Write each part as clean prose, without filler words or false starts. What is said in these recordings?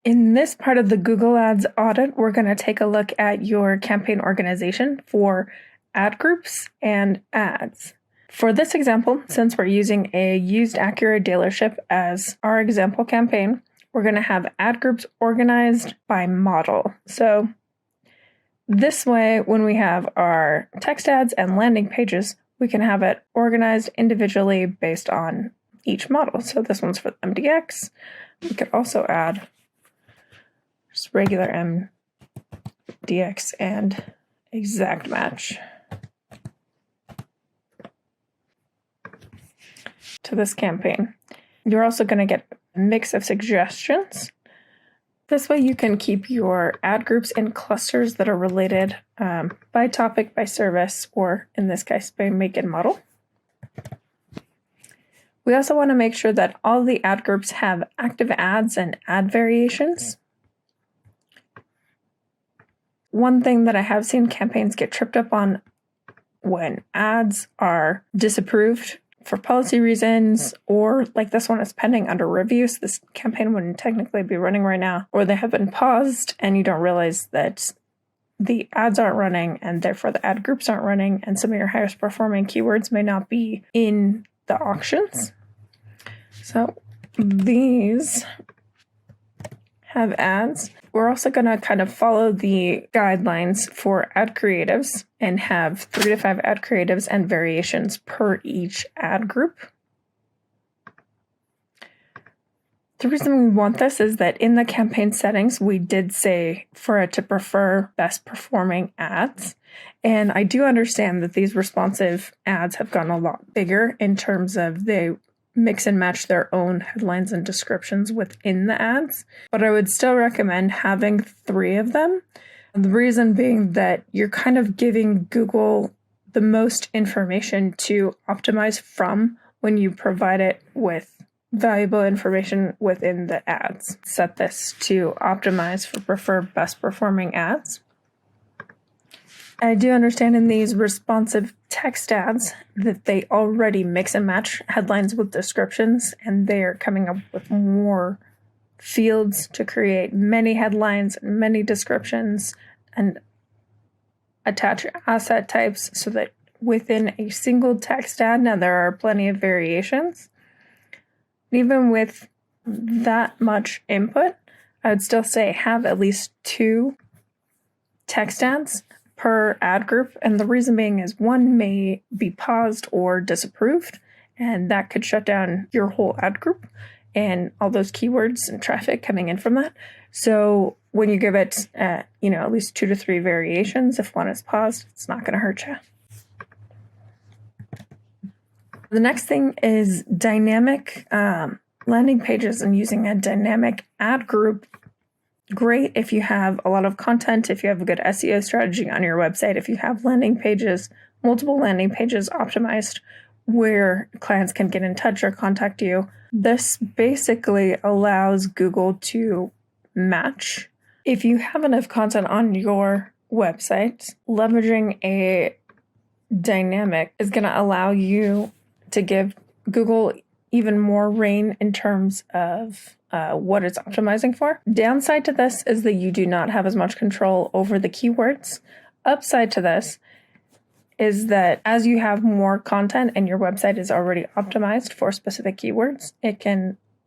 In this part of the Google Ads audit, we're going to take a look at your campaign organization for ad groups and ads. For this example, since we're using a used Acura dealership as our example campaign, we're going to have ad groups organized by model. So this way, when we have our text ads and landing pages, we can have it organized individually based on each model. So this one's for MDX. We could also add just regular MDX and exact match to this campaign. You're also going to get a mix of suggestions. This way you can keep your ad groups in clusters that are related by topic, by service, or in this case, by make and model. We also want to make sure that all the ad groups have active ads and ad variations. One thing that I have seen campaigns get tripped up on when ads are disapproved for policy reasons, or like this one is pending under review, so this campaign wouldn't technically be running right now, or they have been paused and you don't realize that the ads aren't running and therefore the ad groups aren't running, and some of your highest performing keywords may not be in the auctions. So these have ads. We're also going to kind of follow the guidelines for ad creatives and have 3 to 5 ad creatives and variations per each ad group. The reason we want this is that in the campaign settings, we did say for it to prefer best performing ads. And I do understand that these responsive ads have gotten a lot bigger in terms of they mix and match their own headlines and descriptions within the ads, but I would still recommend having 3 of them. The reason being that you're kind of giving Google the most information to optimize from when you provide it with valuable information within the ads. Set this to optimize for prefer best performing ads. I do understand in these responsive text ads that they already mix and match headlines with descriptions, and they are coming up with more fields to create many headlines, many descriptions, and attach asset types so that within a single text ad, now there are plenty of variations. Even with that much input, I would still say have at least 2 text ads per ad group, and the reason being is one may be paused or disapproved, and that could shut down your whole ad group and all those keywords and traffic coming in from that. So when you give it at least 2 to 3 variations, if one is paused, it's not going to hurt you. The next thing is dynamic landing pages and using a dynamic ad group. Great if you have a lot of content, if you have a good SEO strategy on your website, if you have landing pages, multiple landing pages optimized where clients can get in touch or contact you. This basically allows Google to match. If you have enough content on your website, leveraging a dynamic is going to allow you to give Google even more reign in terms of what it's optimizing for. Downside to this is that you do not have as much control over the keywords. Upside to this is that as you have more content and your website is already optimized for specific keywords,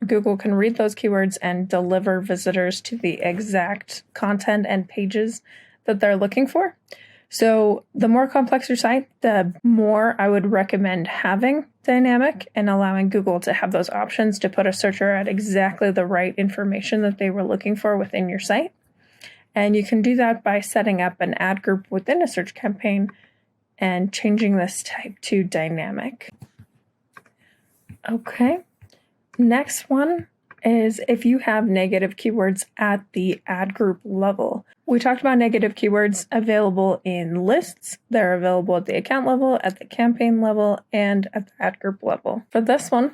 Google can read those keywords and deliver visitors to the exact content and pages that they're looking for. So the more complex your site, the more I would recommend having dynamic and allowing Google to have those options to put a searcher at exactly the right information that they were looking for within your site. And you can do that by setting up an ad group within a search campaign and changing this type to dynamic. Okay. Next one is if you have negative keywords at the ad group level. We talked about negative keywords available in lists. They're available at the account level, at the campaign level, and at the ad group level. For this one,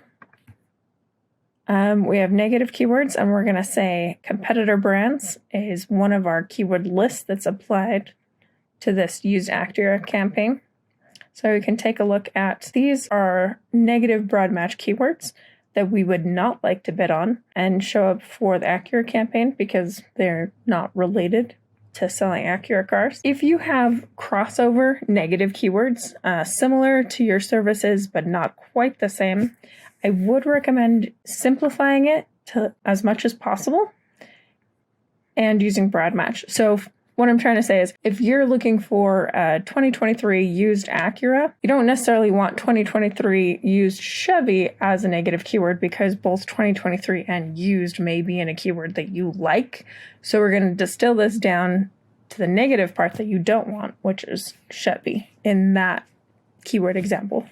we have negative keywords, and we're going to say competitor brands is one of our keyword lists that's applied to this used Acura campaign. So we can take a look at these are negative broad match keywords. that we would not like to bid on and show up for the Acura campaign because they're not related to selling Acura cars. If you have crossover negative keywords similar to your services but not quite the same, I would recommend simplifying it to as much as possible and using broad match. So what I'm trying to say is if you're looking for a 2023 used Acura, you don't necessarily want 2023 used Chevy as a negative keyword because both 2023 and used may be in a keyword that you like. So we're going to distill this down to the negative part that you don't want, which is Chevy in that keyword example.